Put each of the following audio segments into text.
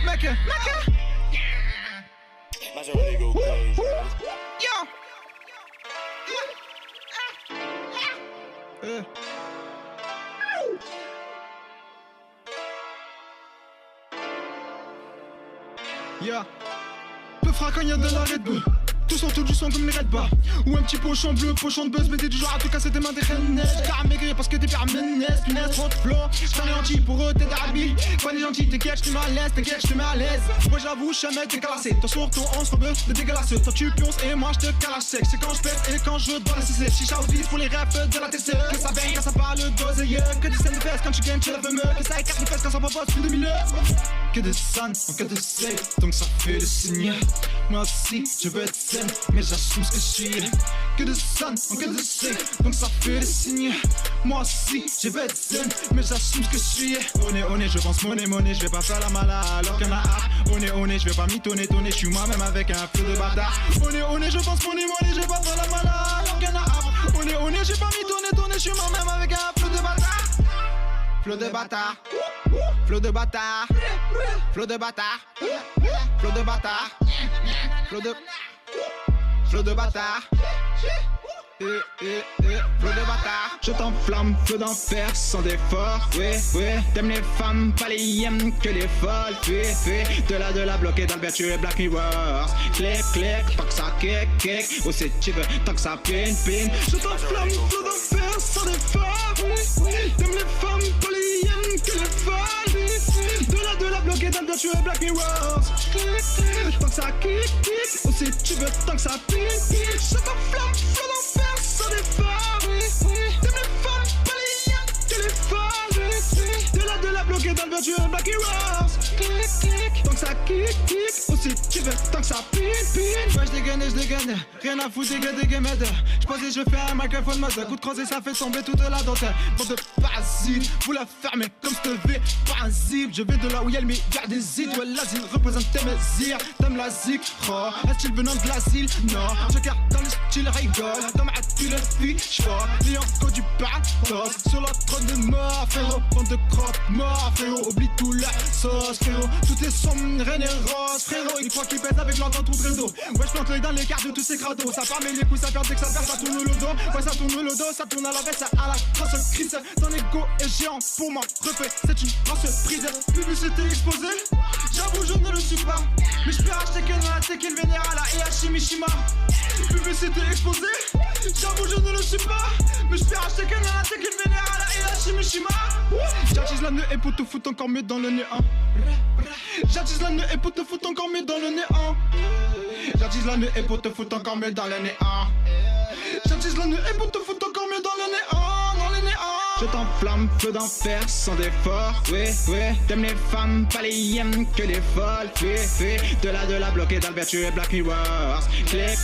Mecca. Majority go crazy. Yo. Yeah. Peu fera quand y'a de la Red Bull. Tous autour du son comme les Red Bars. Ou un petit pochon bleu, pochon de buzz. Mais t'es toujours à tout casser tes mains des reines. T'as maigri parce que t'es perménès. Punaise, trop de flow. J't'anéantis pour eux, t'es d'habit. Pas des gentils, t'inquiète, j'te mets à l'aise. T'inquiète, j'te mets à l'aise. Moi j'avoue, jamais t'es calassé. Toi sur ton 11 rebeu de dégueulasse. Toi tu pionces et moi j'te calasse sec. C'est quand j'pète et quand je dois la cesser. Chicha au vide pour les rêves de la TCE. Que ça baigne quand ça parle d'oseille. Que des scènes de fesses quand tu gagnes, tu la veux mieux. Que ça écarte les fesses quand ça propose plus de milieu. Que de sun, que de sale, donc ça fait le signe. Moi aussi, je veux être zen, mais j'assume ce que je suis. Que de sun, que de sale, donc ça fait le signe. Moi aussi, je veux être zen, mais j'assume ce que je suis. Honey, je pense monnaie, je vais pas faire la mala alors qu'il y en a hâte. Honey, je vais pas m'y tonner, je suis moi-même avec un flot de bâtard. Honey, je pense monnaie, je vais pas faire la mala alors qu'il y en a hâte. Honey, je vais pas m'y tonner, je suis moi-même avec un flot de bâtard. Flot de bâtard. Flot de bâtard. Flot de bâtard. Flot de bâtard. Flot de bâtard. Flot de bâtard. Je t'enflamme, feu d'enfer sans effort. Oui, t'aimes les femmes, pas les yens que les folles. Fais, de la bloquée dans le vertu et Black Mirrors. Click, tant que ça kick. Oh si tu veux, tant que ça pin. Je t'enflamme, feu d'enfer sans effort. Oui, t'aimes les femmes, pas les yens que les folles. De la bloquée dans le vertu et Black Mirrors. Tant que ça kick. Oh si tu veux, tant que ça pin. Je t'enflamme, feu d'enfer sans effort. T'aimes les femmes, pas les yens que les folles. De la bloquée dans le vertu et Black Mirrors. Tant que ça kick. Aussi tu veux, tant que ça pin. Ouais je dégaine, rien à foutre des gamettes. J'pensais je fais un microphone mode. Coup de croisé ça fait tomber toute la dentelle. Bande de parasites, vous la fermez comme Stevie. Parasite, je vais de là où y'a le meilleur des îles. Ouais l'asile représente tes mésires. T'aimes la zik, oh, un style venant de l'asile. Non, je garde dans le style rigole. Comme à tu le fiches pas. Les encore du pathos sur la trône de mort, frérot. Bande de crottes morts, frérot. Oublie tout la sauce, frérot. Tout est sombre, reine et rose, frérot. Il croit qu'il pèse avec l'entente tout réseau. Ouais, j'plante l'œil dans les cartes de tous ces crados. Ça part mais les couilles, ça perd dès que ça perd, ça tourne le dos. Ouais, ça tourne le dos, ça tourne à l'envers, ça à la grosse crise. Ton ego est géant pour moi. Refait, c'est une grosse prise. Publicité exposée, j'avoue, je ne le suis pas. Mais j'peux acheter qu'elle dans la tequille vénère à la Heihachi Mishima. Publicité exposée, j'avoue, je ne le suis pas. Mais j'peux acheter qu'elle dans la tequille vénère à la Heihachi Mishima. J'attise la nœud et pour te foutre encore mieux dans le néant. J'attise la nœud et pour te foutre encore mieux dans le néant. J'attise la nœud et pour te foutre encore mieux dans le néant. J'attise la nœud et pour te foutre encore mieux dans le néant. Dans le néant. Je t'enflamme, feu d'enfer sans effort. Oui, t'aimes les femmes, pas les yens que les folles. Fais, de la bloquée dans le vertu et Black Mirrors. Click,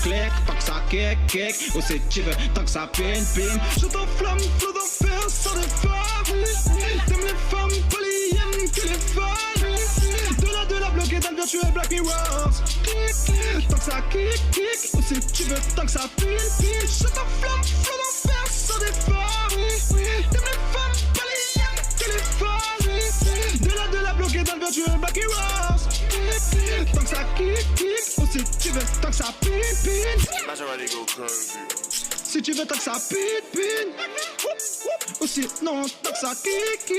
tant que ça kick. Oh si tu veux, tant que ça pin. Je t'enflamme, feu d'enfer sans effort. T'aimes les femmes, pas les yens que les folles. De la bloquée dans le vertu et Black Mirrors. Tant que ça kick. Oh si tu veux, tant que ça pin. Je t'enflamme, feu d'enfer sans effort. T'aimes les femmes, pas les yens que les folles. De la bloquée dans le vertu et Black Mirrors. Tant que ça kick. Oh si tu veux, tant que ça pin. Majority go crazy. Si tu veux, tant que ça pin. Oh si non, tant que ça kick.